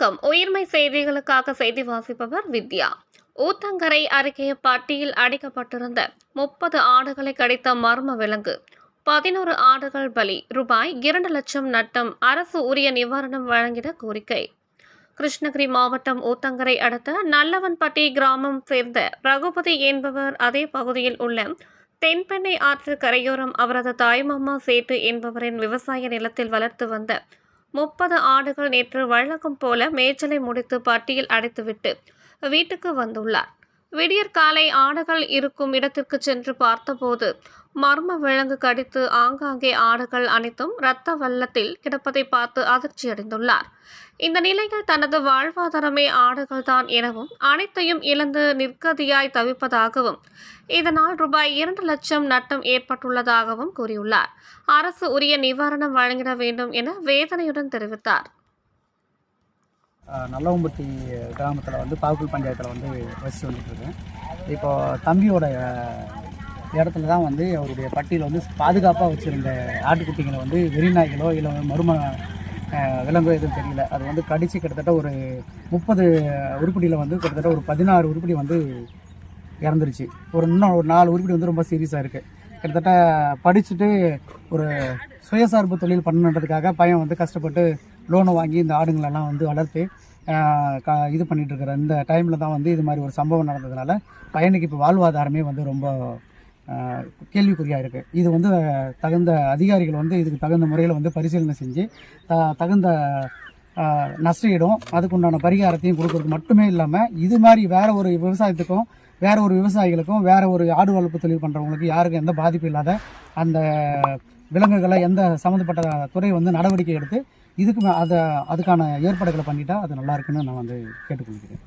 வணக்கம். உயிர்மை செய்திகளுக்காக செய்தி வாசிப்பவர் வித்யா. ஊத்தங்கரை அருகே பட்டியில் அடைக்கப்பட்டிருந்த 30 ஆடுகளை கடித்த மர்ம விலங்கு. 11 ஆடுகள் பலி. ரூபாய் 2 லட்சம் நட்டம். அரசு உரிய நிவாரணம் வழங்கிட கோரிக்கை. கிருஷ்ணகிரி மாவட்டம் ஊத்தங்கரை அடுத்த நல்லவன்பட்டி கிராமம் சேர்ந்த ரகுபதி என்பவர் அதே பகுதியில் உள்ள தென்பெண்ணை ஆற்று கரையோரம் அவரது தாய்மாமா சேட்டு என்பவரின் விவசாய நிலத்தில் வளர்த்து வந்த 30 ஆடுகள் நேற்று வழக்கம் போல மேய்ச்சலை முடித்து பட்டியில் அடைத்துவிட்டு வீட்டுக்கு வந்துள்ளார். விடியற்காலை ஆடுகள் இருக்கும் இடத்திற்கு சென்று பார்த்தபோது மர்ம விலங்கு கடித்து ஆங்காங்கே ஆடுகள் அனைத்தும் இரத்த வெள்ளத்தில் கிடப்பதை பார்த்து அதிர்ச்சியடைந்துள்ளார். இந்த நிலையில் தனது வாழ்வாதாரமே ஆடுகள் தான் எனவும் அனைத்தையும் இழந்து நிர்கதியாய் தவிப்பதாகவும் இதனால் ரூபாய் 2 லட்சம் நட்டம் ஏற்பட்டுள்ளதாகவும் கூறியுள்ளார். அரசு உரிய நிவாரணம் வழங்கிட வேண்டும் என வேதனையுடன் தெரிவித்தார். நல்லவம்பட்டி கிராமத்தில் வந்து பாகுல் பஞ்சாயத்தில் வந்து வசித்து வந்துட்டுருக்கேன். இப்போ தம்பியோட இடத்துல தான் வந்து அவருடைய பட்டியில் வந்து பாதுகாப்பாக வச்சுருந்த ஆட்டுக்குட்டிங்களை வந்து வெறிநாய்களோ இல்லை மர்ம விலங்கோ எதுவும் தெரியல. அது வந்து கடித்து கிட்டத்தட்ட ஒரு 30 உருப்படியில் வந்து கிட்டத்தட்ட ஒரு 16 உருப்படி வந்து இறந்துருச்சு. இன்னும் ஒரு 4 உருப்படி வந்து ரொம்ப சீரியஸாக இருக்குது. கிட்டத்தட்ட படிச்சுட்டு ஒரு சுயசார்பு தொழில் பண்ணுன்றதுக்காக பையன் வந்து கஷ்டப்பட்டு லோனை வாங்கி இந்த ஆடுங்களெல்லாம் வந்து வளர்த்து இது பண்ணிகிட்ருக்கிற இந்த டைமில் தான் வந்து இது மாதிரி ஒரு சம்பவம் நடந்ததுனால பையனுக்கு இப்போ வாழ்வாதாரமே வந்து ரொம்ப கேள்விக்குறியாக இருக்குது. இது வந்து தகுந்த அதிகாரிகள் வந்து இதுக்கு தகுந்த முறையில் வந்து பரிசீலனை செஞ்சு தகுந்த நஷ்டஈடும் அதுக்குண்டான பரிகாரத்தையும் கொடுக்கறது மட்டுமே இல்லாமல் இது மாதிரி வேறு ஒரு விவசாயத்துக்கும் வேறு ஒரு விவசாயிகளுக்கும் வேறு ஒரு ஆடு வளர்ப்பு தொழில் பண்ணுறவங்களுக்கு யாருக்கும் எந்த பாதிப்பு இல்லாத அந்த விலங்குகளை எந்த சம்மந்தப்பட்ட துறை வந்து நடவடிக்கை எடுத்து இதுக்கு அதுக்கான ஏற்பாடுகளை பண்ணிட்டா அது நல்லா இருக்குன்னு நான் வந்து கேட்டுக்கொள்கிறேன்.